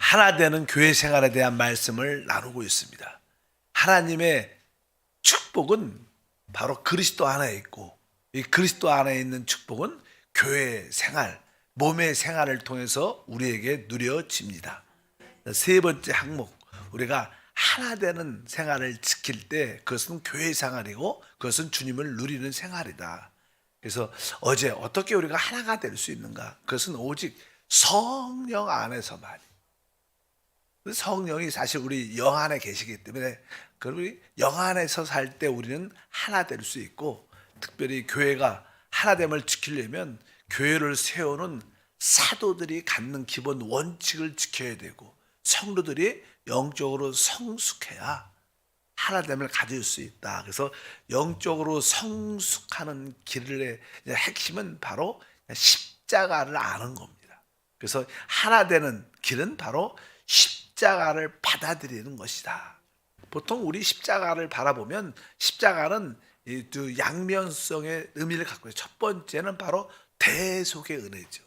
하나 되는 교회 생활에 대한 말씀을 나누고 있습니다. 하나님의 축복은 바로 그리스도 안에 있고, 이 그리스도 안에 있는 축복은 교회 생활, 몸의 생활을 통해서 우리에게 누려집니다. 세 번째 항목, 우리가 하나 되는 생활을 지킬 때 그것은 교회 생활이고 그것은 주님을 누리는 생활이다. 그래서 어제 어떻게 우리가 하나가 될 수 있는가? 그것은 오직 성령 안에서만. 성령이 사실 우리 영 안에 계시기 때문에 우리 영 안에서 살 때 우리는 하나 될 수 있고, 특별히 교회가 하나됨을 지키려면 교회를 세우는 사도들이 갖는 기본 원칙을 지켜야 되고, 성도들이 영적으로 성숙해야 하나됨을 가질 수 있다. 그래서 영적으로 성숙하는 길의 핵심은 바로 십자가를 아는 겁니다. 그래서 하나 되는 길은 바로 십자가를 받아들이는 것이다. 보통 우리 십자가를 바라보면 십자가는 이 두 양면성의 의미를 갖고 있어요. 첫 번째는 바로 대속의 은혜죠.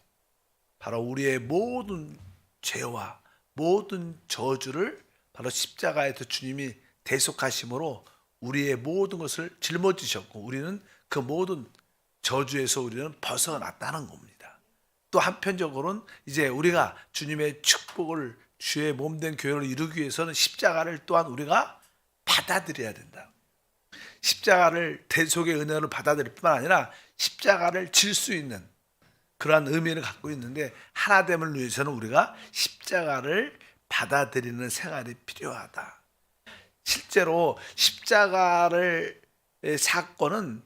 바로 우리의 모든 죄와 모든 저주를 바로 십자가에서 주님이 대속하심으로 우리의 모든 것을 짊어지셨고, 우리는 그 모든 저주에서 우리는 벗어났다는 겁니다. 또 한편적으로는 이제 우리가 주님의 축복을, 주의 몸된 교회를 이루기 위해서는 십자가를 또한 우리가 받아들여야 된다. 십자가를 대속의 은혜로 받아들일 뿐만 아니라 십자가를 질 수 있는 그러한 의미를 갖고 있는데, 하나됨을 위해서는 우리가 십자가를 받아들이는 생활이 필요하다. 실제로 십자가의 사건은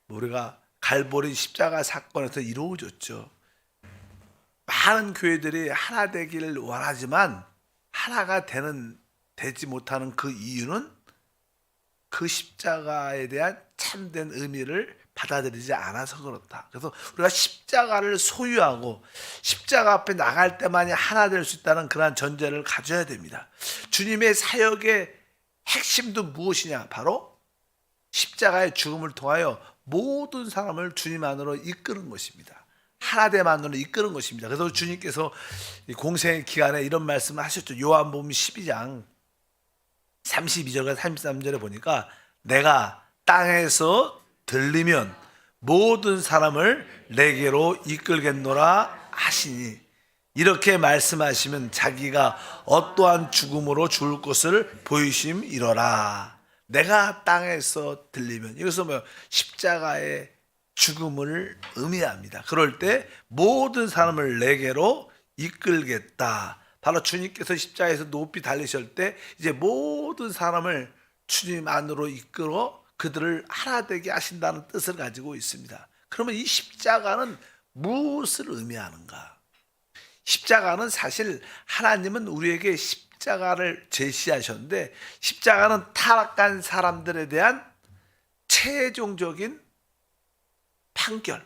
우리가 갈보리 십자가 사건에서 이루어졌죠. 많은 교회들이 하나 되기를 원하지만 하나가 되지 못하는 그 이유는 그 십자가에 대한 참된 의미를 받아들이지 않아서 그렇다. 그래서 우리가 십자가를 소유하고 십자가 앞에 나갈 때만이 하나 될 수 있다는 그러한 전제를 가져야 됩니다. 주님의 사역의 핵심도 무엇이냐? 바로 십자가의 죽음을 통하여 모든 사람을 주님 안으로 이끄는 것입니다. 하나됨만으로 이끄는 것입니다. 그래서 주님께서 공생의 기간에 이런 말씀을 하셨죠. 요한복음 12장 32절과 33절에 보니까 내가 땅에서 들리면 모든 사람을 내게로 이끌겠노라 하시니, 이렇게 말씀하시면 자기가 어떠한 죽음으로 죽을 것을 보이심이로라. 내가 땅에서 들리면, 이것은 십자가의 죽음을 의미합니다. 그럴 때 모든 사람을 내게로 이끌겠다. 바로 주님께서 십자가에서 높이 달리실 때 이제 모든 사람을 주님 안으로 이끌어 그들을 하나 되게 하신다는 뜻을 가지고 있습니다. 그러면 이 십자가는 무엇을 의미하는가? 십자가는 사실 하나님은 우리에게 십자가를 제시하셨는데, 십자가는 타락한 사람들에 대한 최종적인 판결,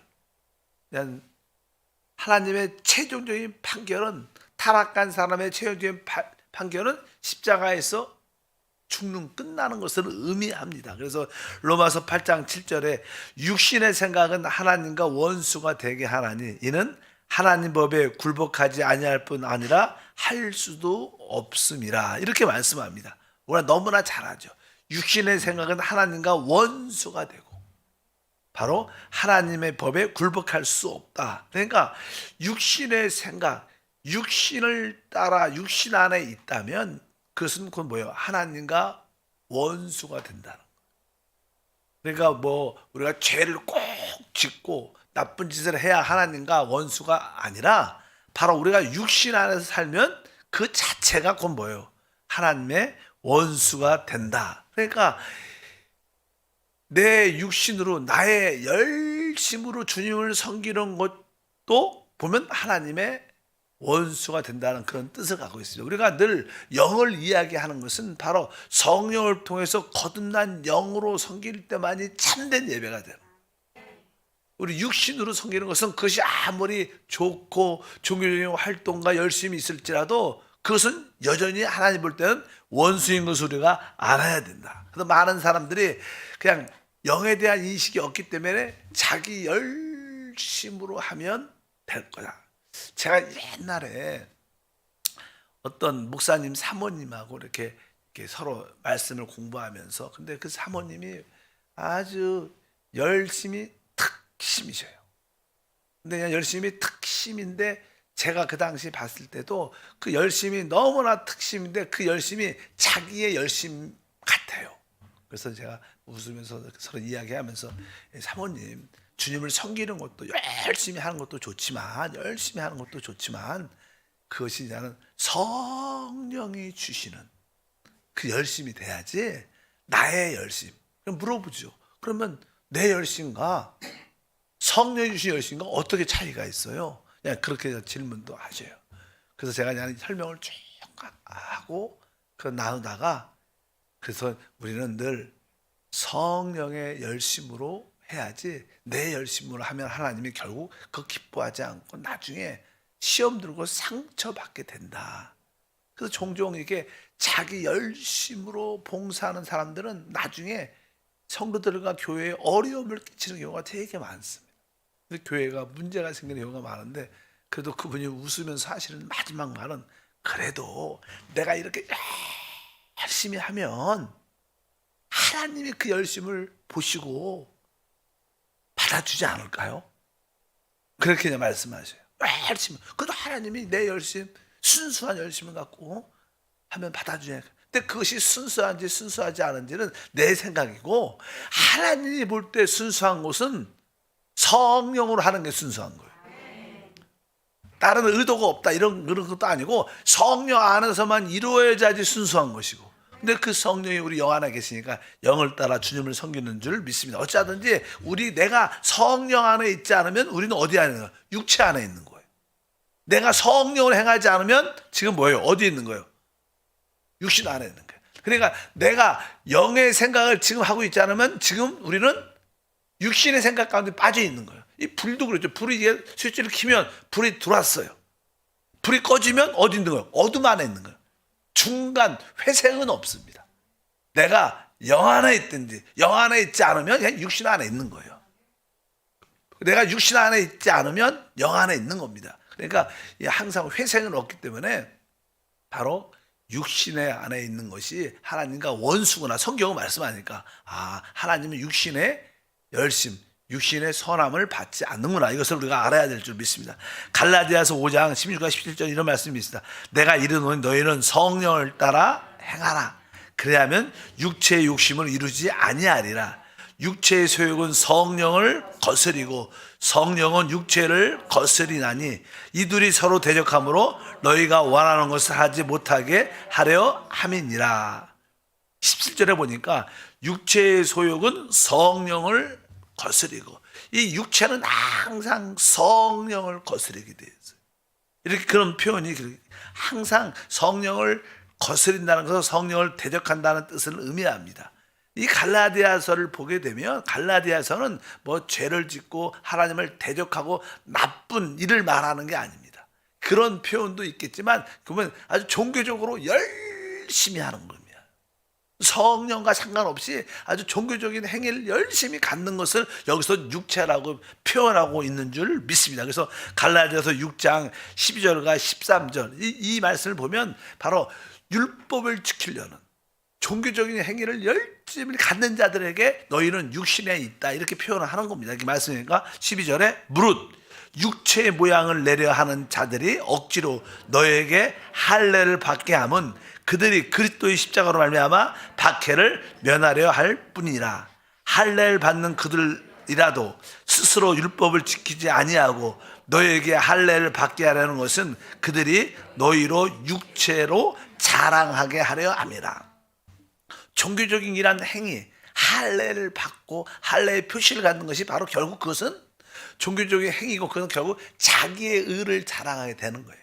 하나님의 최종적인 판결은, 타락한 사람의 최종적인 판결은 십자가에서 죽는, 끝나는 것을 의미합니다. 그래서 로마서 8장 7절에 육신의 생각은 하나님과 원수가 되게 하나니 이는 하나님 법에 굴복하지 아니할 뿐 아니라 할 수도 없음이라, 이렇게 말씀합니다. 우리가 너무나 잘 알죠. 육신의 생각은 하나님과 원수가 되고 바로 하나님의 법에 굴복할 수 없다. 그러니까 육신의 생각, 육신을 따라 육신 안에 있다면 그것은 그건 뭐예요? 하나님과 원수가 된다는 거예요. 그러니까 우리가 죄를 꼭 짓고 나쁜 짓을 해야 하나님과 원수가 아니라, 바로 우리가 육신 안에서 살면 그 자체가 그건 뭐예요? 하나님의 원수가 된다. 그러니까 내 육신으로 나의 열심으로 주님을 섬기는 것도 보면 하나님의 원수가 된다는 그런 뜻을 갖고 있습니다. 우리가 늘 영을 이야기하는 것은 바로 성령을 통해서 거듭난 영으로 섬길 때만이 참된 예배가 돼요. 우리 육신으로 섬기는 것은 그것이 아무리 좋고 종교적인 활동과 열심히 있을지라도 그것은 여전히 하나님 볼 때는 원수인 것을 우리가 알아야 된다. 그래서 많은 사람들이 그냥 영에 대한 인식이 없기 때문에 자기 열심으로 하면 될 거야. 제가 옛날에 어떤 목사님 사모님하고 이렇게 서로 말씀을 공부하면서, 근데 그 사모님이 아주 열심히 특심이셔요. 근데 그냥 열심히 특심인데, 제가 그 당시 봤을 때도 그 열심이 너무나 특심인데 그 열심이 자기의 열심 같아요. 그래서 제가 웃으면서 서로 이야기하면서, 사모님, 주님을 섬기는 것도 열심히 하는 것도 좋지만, 그것이 나는 성령이 주시는 그 열심이 돼야지, 나의 열심. 그럼 물어보죠. 그러면 내 열심과 성령이 주신 열심과 어떻게 차이가 있어요? 그냥 그렇게 질문도 하셔요. 그래서 제가 그냥 설명을 쭉 하고 그 나누다가, 그래서 우리는 늘 성령의 열심으로 해야지, 내 열심으로 하면 하나님이 결국 그거 기뻐하지 않고 나중에 시험 들고 상처받게 된다. 그래서 종종 이게 자기 열심으로 봉사하는 사람들은 나중에 성도들과 교회에 어려움을 끼치는 경우가 되게 많습니다. 교회가 문제가 생기는 경우가 많은데, 그래도 그분이 웃으면서 하시는 마지막 말은, 그래도 내가 이렇게 열심히 하면 하나님이 그 열심을 보시고 받아주지 않을까요? 그렇게 그냥 말씀하셔요. 열심히. 그래도 하나님이 내 열심, 순수한 열심을 갖고 하면 받아주냐. 근데 그것이 순수한지 순수하지 않은지는 내 생각이고, 하나님이 볼 때 순수한 것은 성령으로 하는 게 순수한 거예요. 다른 의도가 없다 이런 것도 아니고, 성령 안에서만 이루어야지 순수한 것이고, 근데 그 성령이 우리 영 안에 계시니까 영을 따라 주님을 섬기는 줄 믿습니다. 어찌하든지 내가 성령 안에 있지 않으면 우리는 어디 안에 있는 거예요? 육체 안에 있는 거예요. 내가 성령을 행하지 않으면 지금 뭐예요? 어디 있는 거예요? 육신 안에 있는 거예요. 그러니까 내가 영의 생각을 지금 하고 있지 않으면 지금 우리는 육신의 생각 가운데 빠져 있는 거예요. 이 불도 그렇죠. 불이 스위치를 켜면 불이 들어왔어요. 불이 꺼지면 어디 있는 거예요? 어둠 안에 있는 거예요. 중간 회색은 없습니다. 내가 영 안에 있든지 영 안에 있지 않으면 그냥 육신 안에 있는 거예요. 내가 육신 안에 있지 않으면 영 안에 있는 겁니다. 그러니까 항상 회색은 없기 때문에 바로 육신의 안에 있는 것이 하나님과 원수구나. 성경은 말씀하니까, 하나님은 육신의 열심, 육신의 선함을 받지 않는구나. 이것을 우리가 알아야 될 줄 믿습니다. 갈라디아서 5장 16과 17절 이런 말씀이 있습니다. 내가 이르노니 너희는 성령을 따라 행하라. 그래야면 육체의 욕심을 이루지 아니하리라. 육체의 소욕은 성령을 거스리고 성령은 육체를 거스리나니 이 둘이 서로 대적하므로 너희가 원하는 것을 하지 못하게 하려 함이니라. 17절에 보니까 육체의 소욕은 성령을 거스리고, 이 육체는 항상 성령을 거스리게 되어 있어요. 이렇게 그런 표현이 항상 성령을 거스린다는 것은 성령을 대적한다는 뜻을 의미합니다. 이 갈라디아서를 보게 되면 갈라디아서는 뭐 죄를 짓고 하나님을 대적하고 나쁜 일을 말하는 게 아닙니다. 그런 표현도 있겠지만 그러면 아주 종교적으로 열심히 하는 겁니다. 성령과 상관없이 아주 종교적인 행위를 열심히 갖는 것을 여기서 육체라고 표현하고 있는 줄 믿습니다. 그래서 갈라디아서 6장 12절과 13절 이 말씀을 보면 바로 율법을 지키려는 종교적인 행위를 열심히 갖는 자들에게 너희는 육신에 있다 이렇게 표현을 하는 겁니다. 이렇게 말씀이니까 12절에 무릇 육체의 모양을 내려 하는 자들이 억지로 너에게 할례를 받게 함은 그들이 그리스도의 십자가로 말미암아 박해를 면하려 할 뿐이라. 할례를 받는 그들이라도 스스로 율법을 지키지 아니하고 너에게 할례를 받게 하려는 것은 그들이 너희로 육체로 자랑하게 하려 함이라. 종교적인 이란 행위, 할례를 받고 할례의 표시를 갖는 것이 바로 결국 그것은 종교적인 행위고, 그건 결국 자기의 의를 자랑하게 되는 거예요.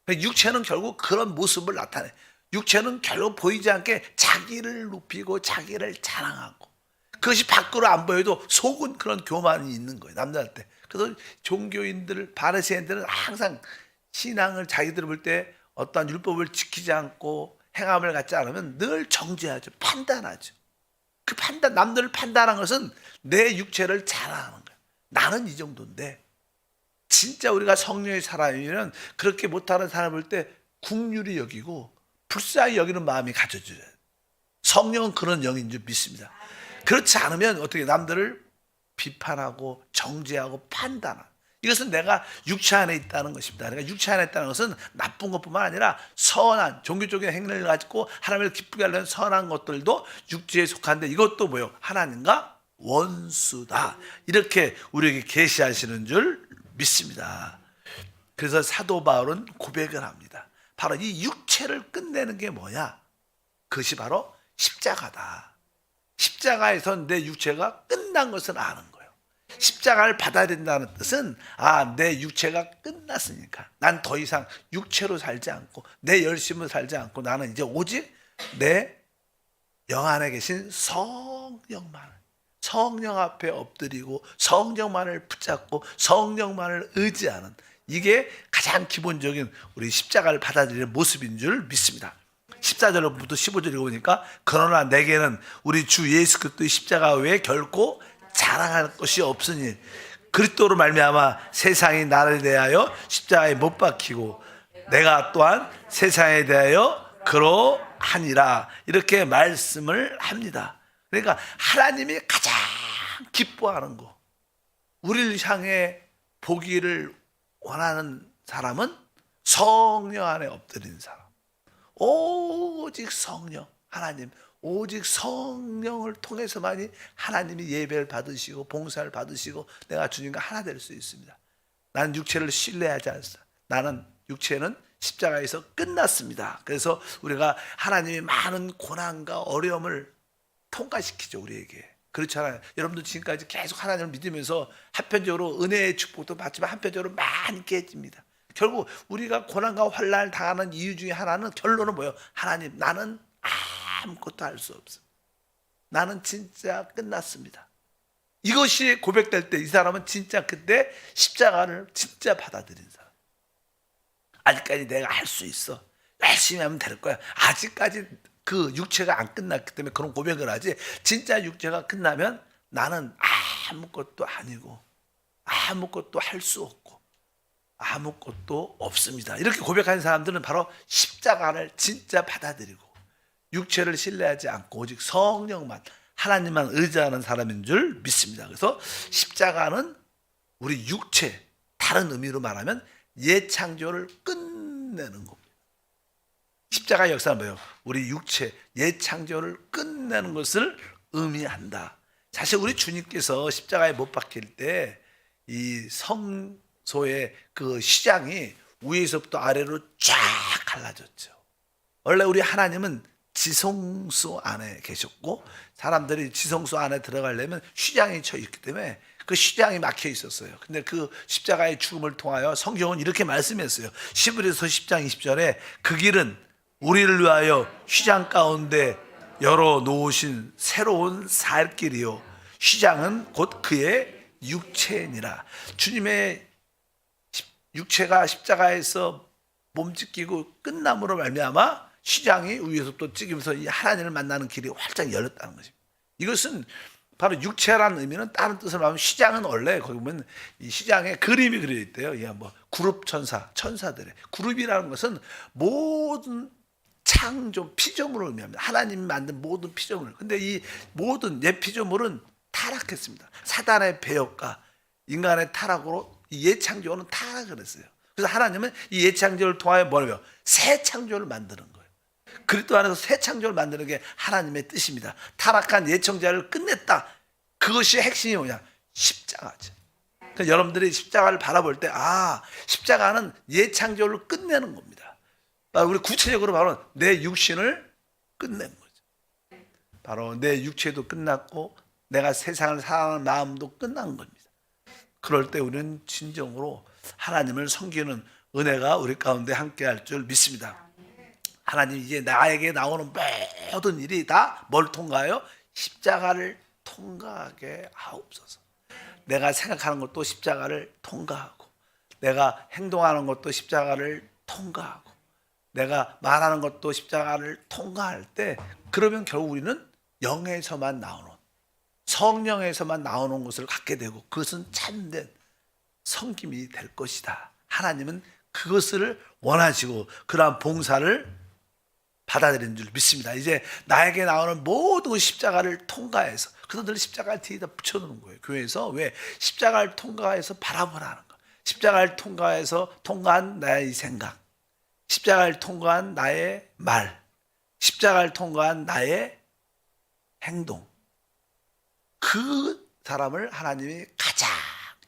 육체는 결국 그런 모습을 나타내. 육체는 결국 보이지 않게 자기를 높이고 자기를 자랑하고, 그것이 밖으로 안 보여도 속은 그런 교만이 있는 거예요, 남들한테. 그래서 종교인들, 바리새인들은 항상 신앙을 자기들 볼 때 어떠한 율법을 지키지 않고 행함을 갖지 않으면 늘 정죄하죠. 판단하죠. 그 판단, 남들을 판단한 것은 내 육체를 자랑하는 거예요. 나는 이 정도인데. 진짜 우리가 성령의 사람이면 그렇게 못하는 사람을 볼 때 긍휼히 여기고 불쌍히 여기는 마음이 가져져야 돼요. 성령은 그런 영인 줄 믿습니다. 그렇지 않으면 어떻게 남들을 비판하고 정죄하고 판단하는, 이것은 내가 육체 안에 있다는 것입니다. 내가 육체 안에 있다는 것은 나쁜 것뿐만 아니라 선한 종교적인 행위를 가지고 하나님을 기쁘게 하려는 선한 것들도 육체에 속한데 이것도 뭐예요? 하나님과 원수다. 이렇게 우리에게 계시하시는 줄 믿습니다. 그래서 사도 바울은 고백을 합니다. 바로 이 육체를 끝내는 게 뭐냐? 그것이 바로 십자가다. 십자가에서 내 육체가 끝난 것을 아는 거예요. 십자가를 받아야 된다는 뜻은 내 육체가 끝났으니까 난 더 이상 육체로 살지 않고 내 열심으로 살지 않고 나는 이제 오직 내 영 안에 계신 성령 앞에 엎드리고 성령만을 붙잡고 성령만을 의지하는, 이게 가장 기본적인 우리 십자가를 받아들이는 모습인 줄 믿습니다. 14절부터 15절에 보니까 그러나 내게는 우리 주 예수 그리스도의 십자가 외에 결코 자랑할 것이 없으니 그리스도로 말미암아 세상이 나를 대하여 십자가에 못 박히고 내가 또한 세상에 대하여 그러하니라, 이렇게 말씀을 합니다. 그러니까 하나님이 가장 기뻐하는 거, 우리를 향해 보기를 원하는 사람은 성령 안에 엎드린 사람. 오직 성령, 하나님, 오직 성령을 통해서만이 하나님이 예배를 받으시고 봉사를 받으시고 내가 주님과 하나 될 수 있습니다. 나는 육체를 신뢰하지 않습니다. 나는 육체는 십자가에서 끝났습니다. 그래서 우리가 하나님이 많은 고난과 어려움을 통과시키죠, 우리에게. 그렇잖아요. 여러분도 지금까지 계속 하나님을 믿으면서 한편적으로 은혜의 축복도 받지만 한편적으로 많이 깨집니다. 결국 우리가 고난과 환난을 당하는 이유 중에 하나는 결론은 뭐예요? 하나님, 나는 아무것도 할 수 없어. 나는 진짜 끝났습니다. 이것이 고백될 때 이 사람은 진짜 그때 십자가를 진짜 받아들인 사람. 아직까지 내가 할 수 있어. 열심히 하면 될 거야. 아직까지 그 육체가 안 끝났기 때문에 그런 고백을 하지, 진짜 육체가 끝나면 나는 아무것도 아니고 아무것도 할 수 없고 아무것도 없습니다. 이렇게 고백하는 사람들은 바로 십자가를 진짜 받아들이고 육체를 신뢰하지 않고 오직 성령만, 하나님만 의지하는 사람인 줄 믿습니다. 그래서 십자가는 우리 육체, 다른 의미로 말하면 옛 창조를 끝내는 겁니다. 십자가의 역사는 뭐예요? 우리 육체, 옛 창조를 끝내는 것을 의미한다. 사실 우리 주님께서 십자가에 못 박힐 때 이 성소의 그 시장이 위에서부터 아래로 쫙 갈라졌죠. 원래 우리 하나님은 지성소 안에 계셨고 사람들이 지성소 안에 들어가려면 휘장이 쳐 있기 때문에 그 휘장이 막혀 있었어요. 근데 그 십자가의 죽음을 통하여 성경은 이렇게 말씀했어요. 히브리서 10장 20절에 그 길은 우리를 위하여 휘장 가운데 열어 놓으신 새로운 살 길이요 휘장은 곧 그의 육체니라. 주님의 육체가 십자가에서 몸짓기고 끝남으로 말미암아 휘장이 위에서 또 찍으면서 이 하나님을 만나는 길이 활짝 열렸다는 것입니다. 이것은 바로 육체라는 의미는 다른 뜻으로 말하면 휘장은 원래 거기 보면 이 휘장에 그림이 그려 있대요. 이 뭐 그룹 천사들의 그룹이라는 것은 모든 창조 피조물을 의미합니다. 하나님이 만든 모든 피조물. 근데 이 모든 옛 피조물은 타락했습니다. 사단의 배역과 인간의 타락으로 이 옛 창조는 타락을 했어요. 그래서 하나님은 이 옛 창조를 통하여 뭐냐면 새 창조를 만드는 거예요. 그리스도 안에서 새 창조를 만드는 게 하나님의 뜻입니다. 타락한 옛 창조를 끝냈다. 그것이 핵심이 뭐냐? 십자가죠. 그러니까 여러분들이 십자가를 바라볼 때 십자가는 옛 창조를 끝내는 겁니다. 우리 구체적으로 바로 내 육신을 끝낸 거죠. 바로 내 육체도 끝났고 내가 세상을 사랑하는 마음도 끝난 겁니다. 그럴 때 우리는 진정으로 하나님을 섬기는 은혜가 우리 가운데 함께할 줄 믿습니다. 하나님, 이제 나에게 나오는 모든 일이 다 뭘 통과해요? 십자가를 통과하게 하옵소서. 내가 생각하는 것도 십자가를 통과하고 내가 행동하는 것도 십자가를 통과하고 내가 말하는 것도 십자가를 통과할 때, 그러면 결국 우리는 영에서만 나오는, 성령에서만 나오는 것을 갖게 되고 그것은 참된 섬김이 될 것이다. 하나님은 그것을 원하시고 그러한 봉사를 받아들이는 줄 믿습니다. 이제 나에게 나오는 모든 십자가를 통과해서, 그래서 늘 십자가를 뒤에다 붙여놓는 거예요. 교회에서. 왜? 십자가를 통과해서 바라보라는 거. 십자가를 통과해서 통과한 나의 생각, 십자가를 통과한 나의 말, 십자가를 통과한 나의 행동, 그 사람을 하나님이 가장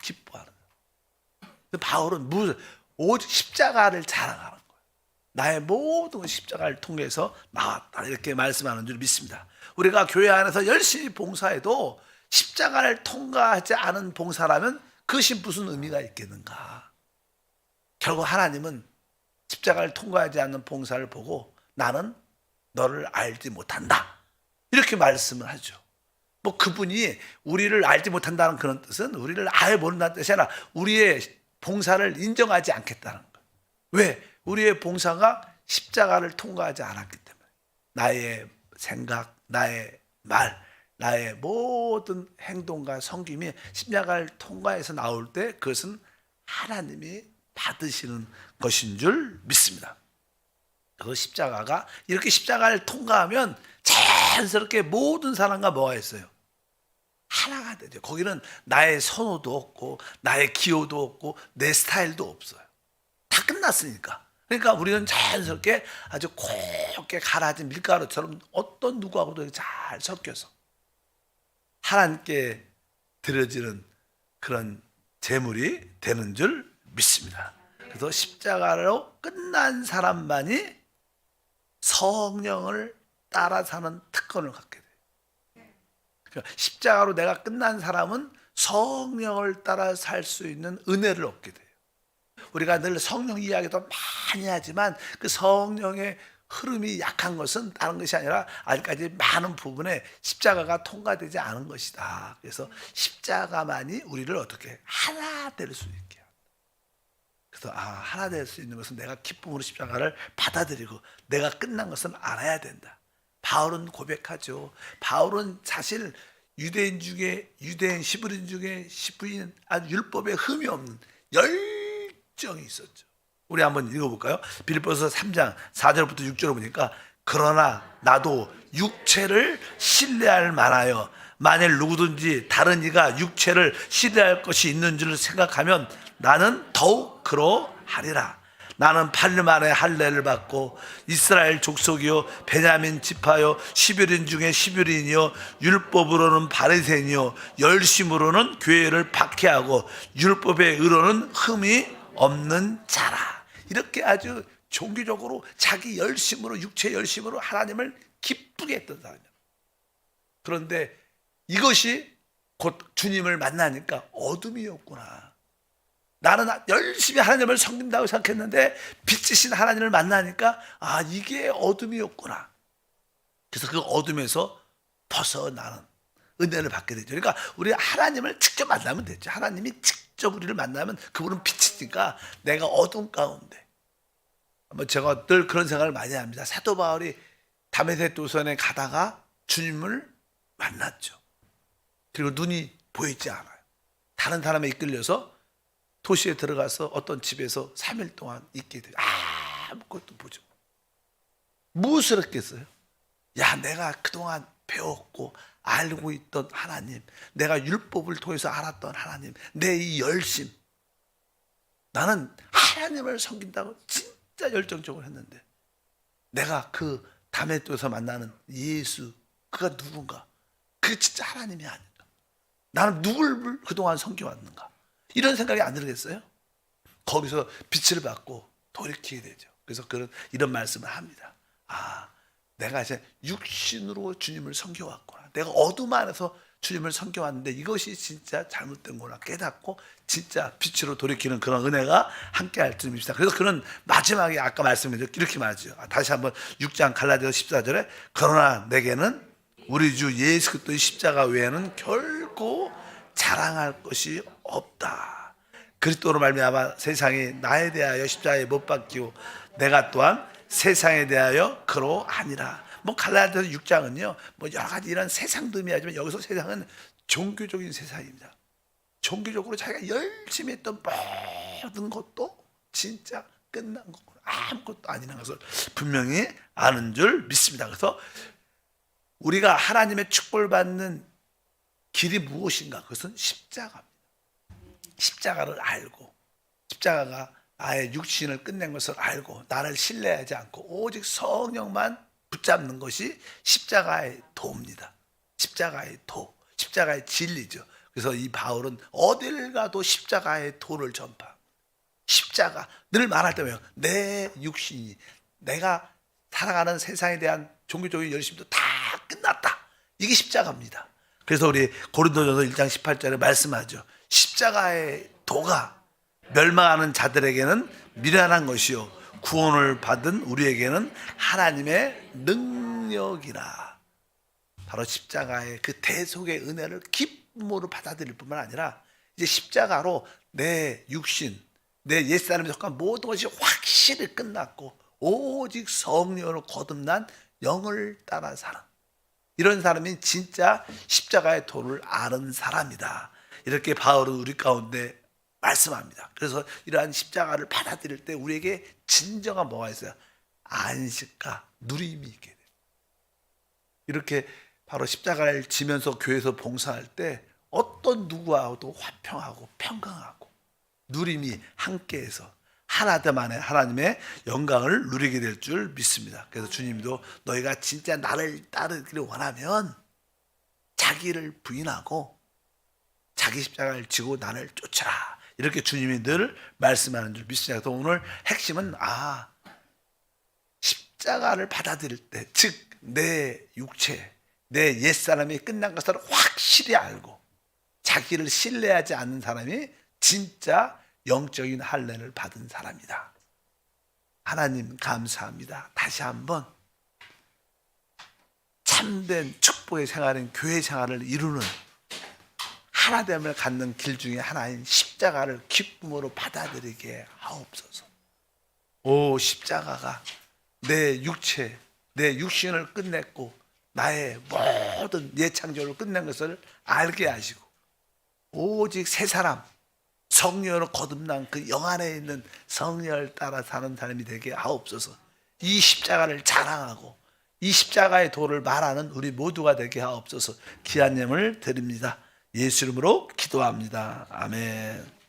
기뻐하는 거예요. 바울은 오직 십자가를 자랑하는 거예요. 나의 모든 십자가를 통해서 나왔다, 이렇게 말씀하는 줄 믿습니다. 우리가 교회 안에서 열심히 봉사해도 십자가를 통과하지 않은 봉사라면 그것이 무슨 의미가 있겠는가. 결국 하나님은 십자가를 통과하지 않는 봉사를 보고 나는 너를 알지 못한다, 이렇게 말씀을 하죠. 뭐 그분이 우리를 알지 못한다는 그런 뜻은 우리를 아예 모른다는 뜻이 아니라 우리의 봉사를 인정하지 않겠다는 거예요. 왜? 우리의 봉사가 십자가를 통과하지 않았기 때문에. 나의 생각, 나의 말, 나의 모든 행동과 섬김이 십자가를 통과해서 나올 때 그것은 하나님이 받으시는 것인 줄 믿습니다. 그 십자가가, 이렇게 십자가를 통과하면 자연스럽게 모든 사람과 뭐가 있어요? 하나가 되죠. 거기는 나의 선호도 없고 나의 기호도 없고 내 스타일도 없어요. 다 끝났으니까. 그러니까 우리는 자연스럽게 아주 곱게 갈아진 밀가루처럼 어떤 누구하고도 잘 섞여서 하나님께 드려지는 그런 제물이 되는 줄 믿습니다. 그래서 십자가로 끝난 사람만이 성령을 따라 사는 특권을 갖게 돼요. 그러니까 십자가로 내가 끝난 사람은 성령을 따라 살 수 있는 은혜를 얻게 돼요. 우리가 늘 성령 이야기도 많이 하지만 그 성령의 흐름이 약한 것은 다른 것이 아니라 아직까지 많은 부분에 십자가가 통과되지 않은 것이다. 그래서 십자가만이 우리를 어떻게 하나 될 수 있게 합니다. 그래서 하나 될 수 있는 것은 내가 기쁨으로 십자가를 받아들이고 내가 끝난 것은 알아야 된다. 바울은 고백하죠. 바울은 사실 유대인 시브리인 중에 시브리인 아주 율법에 흠이 없는 열정이 있었죠. 우리 한번 읽어볼까요? 빌립보서 3장 4절부터 6절을 보니까 그러나 나도 육체를 신뢰할 만하여 만일 누구든지 다른 이가 육체를 신뢰할 것이 있는 줄 생각하면 나는 더욱 그러하리라. 나는 8년 만에 할례를 받고 이스라엘 족속이요 베냐민 지파요 시브리인 중에 시브리인이요 율법으로는 바리새인이요 열심으로는 교회를 박해하고 율법의 의로는 흠이 없는 자라. 이렇게 아주 종교적으로 자기 열심으로, 육체 열심으로 하나님을 기쁘게 했던 사람이에요. 그런데 이것이 곧 주님을 만나니까 어둠이었구나. 나는 열심히 하나님을 섬긴다고 생각했는데 빛이신 하나님을 만나니까 이게 어둠이었구나. 그래서 그 어둠에서 벗어나는 은혜를 받게 되죠. 그러니까 우리 하나님을 직접 만나면 되죠. 하나님이 직접 우리를 만나면 그분은 빛이니까 내가 어둠 가운데. 제가 늘 그런 생각을 많이 합니다. 사도 바울이 다메섹 도선에 가다가 주님을 만났죠. 그리고 눈이 보이지 않아요. 다른 사람에 이끌려서 도시에 들어가서 어떤 집에서 3일 동안 있게 돼요. 아무것도 보죠. 무엇을 했겠어요? 내가 그동안 배웠고 알고 있던 하나님, 내가 율법을 통해서 알았던 하나님, 내 이 열심, 나는 하나님을 섬긴다고 진짜 열정적으로 했는데 내가 그 다메섹에서 만나는 예수, 그가 누군가? 그게 진짜 하나님이 아닌가? 나는 누굴 그동안 섬겨왔는가? 이런 생각이 안 들겠어요? 거기서 빛을 받고 돌이키게 되죠. 그래서 이런 말씀을 합니다. 내가 이제 육신으로 주님을 섬겨왔구나. 내가 어둠 안에서 주님을 섬겨왔는데 이것이 진짜 잘못된 거나 깨닫고 진짜 빛으로 돌이키는 그런 은혜가 함께할 줄 믿습니다. 그래서 그런 마지막에 아까 말씀드린 이렇게 말하죠. 다시 한번 6장 갈라디아서 14절에 그러나 내게는 우리 주 예수 그리스도의 십자가 외에는 결코 자랑할 것이 없다. 그리스도로 말미암아 세상이 나에 대하여 십자가에 못 박히고 내가 또한 세상에 대하여 그러하니라. 갈라디아서 6장은요 여러 가지 이런 세상도 의미하지만 여기서 세상은 종교적인 세상입니다. 종교적으로 자기가 열심히 했던 모든 것도 진짜 끝난 거구나. 아무것도 아니라는 것을 분명히 아는 줄 믿습니다. 그래서 우리가 하나님의 축복을 받는 길이 무엇인가? 그것은 십자가입니다. 십자가를 알고, 십자가가 나의 육신을 끝낸 것을 알고, 나를 신뢰하지 않고 오직 성령만 붙잡는 것이 십자가의 도입니다. 십자가의 도, 십자가의 진리죠. 그래서 이 바울은 어딜 가도 십자가의 도를 전파. 십자가, 늘 말할 때면 내 육신이, 내가 살아가는 세상에 대한 종교적인 열심도 다 끝났다. 이게 십자가입니다. 그래서 우리 고린도전서 1장 18절에 말씀하죠. 십자가의 도가 멸망하는 자들에게는 미련한 것이요 구원을 받은 우리에게는 하나님의 능력이라. 바로 십자가의 그 대속의 은혜를 기쁨으로 받아들일 뿐만 아니라 이제 십자가로 내 육신, 내 옛사람에 속한 모든 것이 확실히 끝났고 오직 성령으로 거듭난 영을 따라 사는, 이런 사람이 진짜 십자가의 도를 아는 사람이다. 이렇게 바울은 우리 가운데 말씀합니다. 그래서 이러한 십자가를 받아들일 때 우리에게 진정한 뭐가 있어요? 안식과 누림이 있게 돼요. 이렇게 바로 십자가를 지면서 교회에서 봉사할 때 어떤 누구와도 화평하고 평강하고 누림이 함께해서 하나됨 안에 하나님의 영광을 누리게 될 줄 믿습니다. 그래서 주님도 너희가 진짜 나를 따르기를 원하면 자기를 부인하고 자기 십자가를 지고 나를 쫓아라. 이렇게 주님이 늘 말씀하는 줄 믿습니다. 그래서 오늘 핵심은 십자가를 받아들일 때, 즉 내 육체, 내 옛사람이 끝난 것을 확실히 알고 자기를 신뢰하지 않는 사람이 진짜 영적인 할례를 받은 사람이다. 하나님 감사합니다. 다시 한번 참된 축복의 생활인 교회 생활을 이루는 하나됨을 갖는 길 중에 하나인 십자가를 기쁨으로 받아들이게 하옵소서. 오, 십자가가 내 육체, 내 육신을 끝냈고 나의 모든 예창조를 끝낸 것을 알게 하시고 오직 새 사람, 성령으로 거듭난 그 영 안에 있는 성령을 따라 사는 사람이 되게 하옵소서. 이 십자가를 자랑하고 이 십자가의 도를 말하는 우리 모두가 되게 하옵소서. 귀한 예물 드립니다. 예수 이름으로 기도합니다. 아멘.